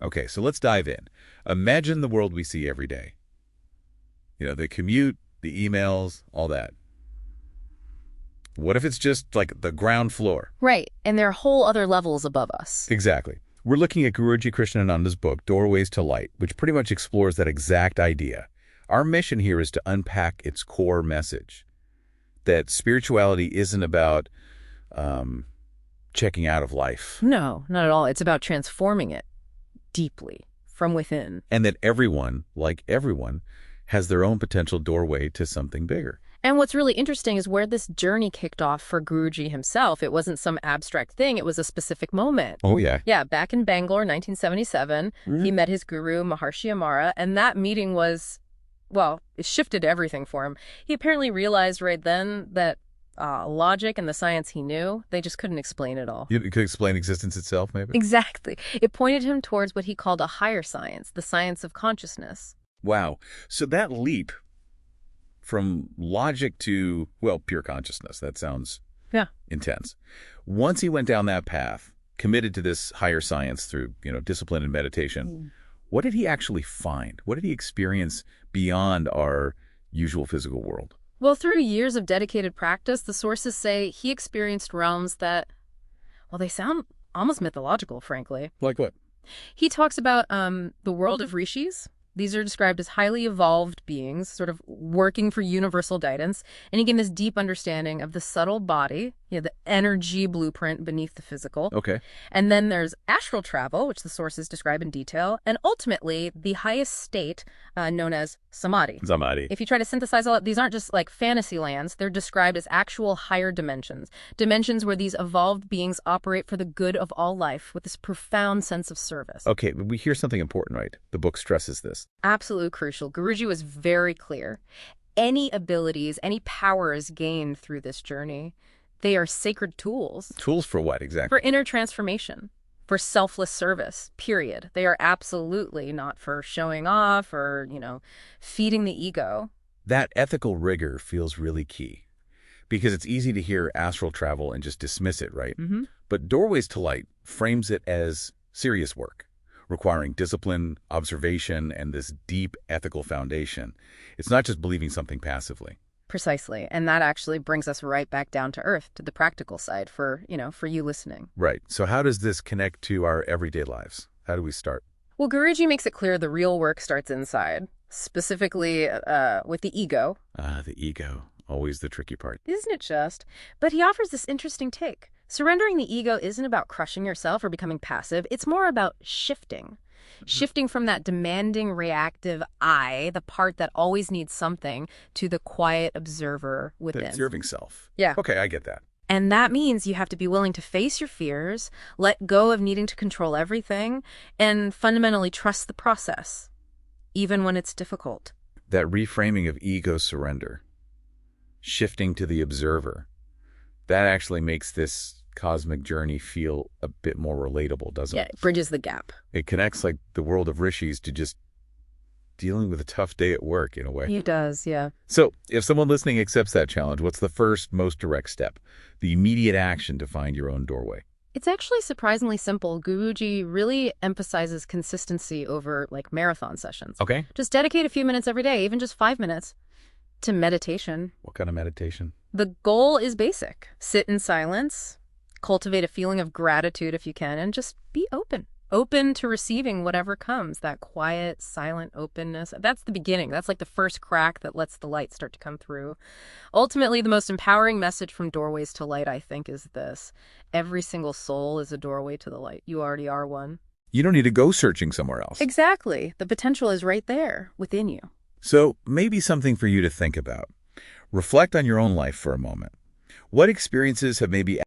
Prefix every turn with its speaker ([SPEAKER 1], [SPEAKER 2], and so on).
[SPEAKER 1] Okay, so let's dive in. Imagine the world we see every day. The commute, the emails, all that. What if it's just like the ground floor?
[SPEAKER 2] Right, and there are whole other levels above us.
[SPEAKER 1] Exactly. We're looking at Guruji Krishnananda's book, Doorways to Light, which pretty much explores that exact idea. Our mission here is to unpack its core message, that spirituality isn't about checking out of life.
[SPEAKER 2] No, not at all. It's about transforming it deeply from within.
[SPEAKER 1] And that everyone, like everyone, has their own potential doorway to something bigger.
[SPEAKER 2] And what's really interesting is where this journey kicked off for Guruji himself. It wasn't some abstract thing. It was a specific moment.
[SPEAKER 1] Oh, yeah.
[SPEAKER 2] Yeah, back in Bangalore, 1977, he met his guru, Maharshi Amara, and that meeting was, well, it shifted everything for him. He apparently realized right then that logic and the science he knew, they just couldn't explain it all.
[SPEAKER 1] You could explain existence itself, maybe?
[SPEAKER 2] Exactly. It pointed him towards what he called a higher science, the science of consciousness.
[SPEAKER 1] Wow. So that leap from logic to, well, pure consciousness, that sounds intense. Once he went down that path, committed to this higher science through, discipline and meditation, what did he actually find? What did he experience beyond our usual physical world?
[SPEAKER 2] Well, through years of dedicated practice, the sources say he experienced realms that, well, they sound almost mythological, frankly.
[SPEAKER 1] Like what?
[SPEAKER 2] He talks about the world of rishis. These are described as highly evolved beings, sort of working for universal guidance. And he gained this deep understanding of the subtle body, the energy blueprint beneath the physical.
[SPEAKER 1] Okay.
[SPEAKER 2] And then there's astral travel, which the sources describe in detail. And ultimately, the highest state known as samadhi.
[SPEAKER 1] Samadhi.
[SPEAKER 2] If you try to synthesize all that, these aren't just like fantasy lands. They're described as actual higher dimensions. Dimensions where these evolved beings operate for the good of all life with this profound sense of service.
[SPEAKER 1] Okay, but we hear something important, right? The book stresses this.
[SPEAKER 2] Absolutely crucial. Guruji was very clear. Any abilities, any powers gained through this journey, they are sacred tools.
[SPEAKER 1] Tools for what, exactly?
[SPEAKER 2] For inner transformation, for selfless service, period. They are absolutely not for showing off or, feeding the ego.
[SPEAKER 1] That ethical rigor feels really key because it's easy to hear astral travel and just dismiss it, right?
[SPEAKER 2] Mm-hmm.
[SPEAKER 1] But Doorways to Light frames it as serious work, requiring discipline, observation, and this deep ethical foundation. It's not just believing something passively.
[SPEAKER 2] Precisely. And that actually brings us right back down to earth, to the practical side for you listening.
[SPEAKER 1] Right. So how does this connect to our everyday lives? How do we start?
[SPEAKER 2] Well, Guruji makes it clear the real work starts inside, specifically with the ego.
[SPEAKER 1] The ego. Always the tricky part.
[SPEAKER 2] Isn't it just? But he offers this interesting take. Surrendering the ego isn't about crushing yourself or becoming passive. It's more about shifting. Shifting from that demanding, reactive I, the part that always needs something, to the quiet observer within.
[SPEAKER 1] The observing self.
[SPEAKER 2] Yeah.
[SPEAKER 1] Okay, I get that.
[SPEAKER 2] And that means you have to be willing to face your fears, let go of needing to control everything, and fundamentally trust the process, even when it's difficult.
[SPEAKER 1] That reframing of ego surrender, shifting to the observer, that actually makes this cosmic journey feel a bit more relatable, doesn't it?
[SPEAKER 2] Yeah, it bridges the gap.
[SPEAKER 1] It connects like the world of rishis to just dealing with a tough day at work in a way.
[SPEAKER 2] It does, yeah.
[SPEAKER 1] So if someone listening accepts that challenge, what's the first, most direct step? The immediate action to find your own doorway?
[SPEAKER 2] It's actually surprisingly simple. Guruji really emphasizes consistency over marathon sessions.
[SPEAKER 1] Okay.
[SPEAKER 2] Just dedicate a few minutes every day, even just 5 minutes, to meditation.
[SPEAKER 1] What kind of meditation?
[SPEAKER 2] The goal is basic. Sit in silence. Cultivate a feeling of gratitude if you can, and just be open. Open to receiving whatever comes, that quiet, silent openness. That's the beginning. That's like the first crack that lets the light start to come through. Ultimately, the most empowering message from Doorways to Light, I think, is this. Every single soul is a doorway to the light. You already are one.
[SPEAKER 1] You don't need to go searching somewhere else.
[SPEAKER 2] Exactly. The potential is right there within you.
[SPEAKER 1] So maybe something for you to think about. Reflect on your own life for a moment. What experiences have maybe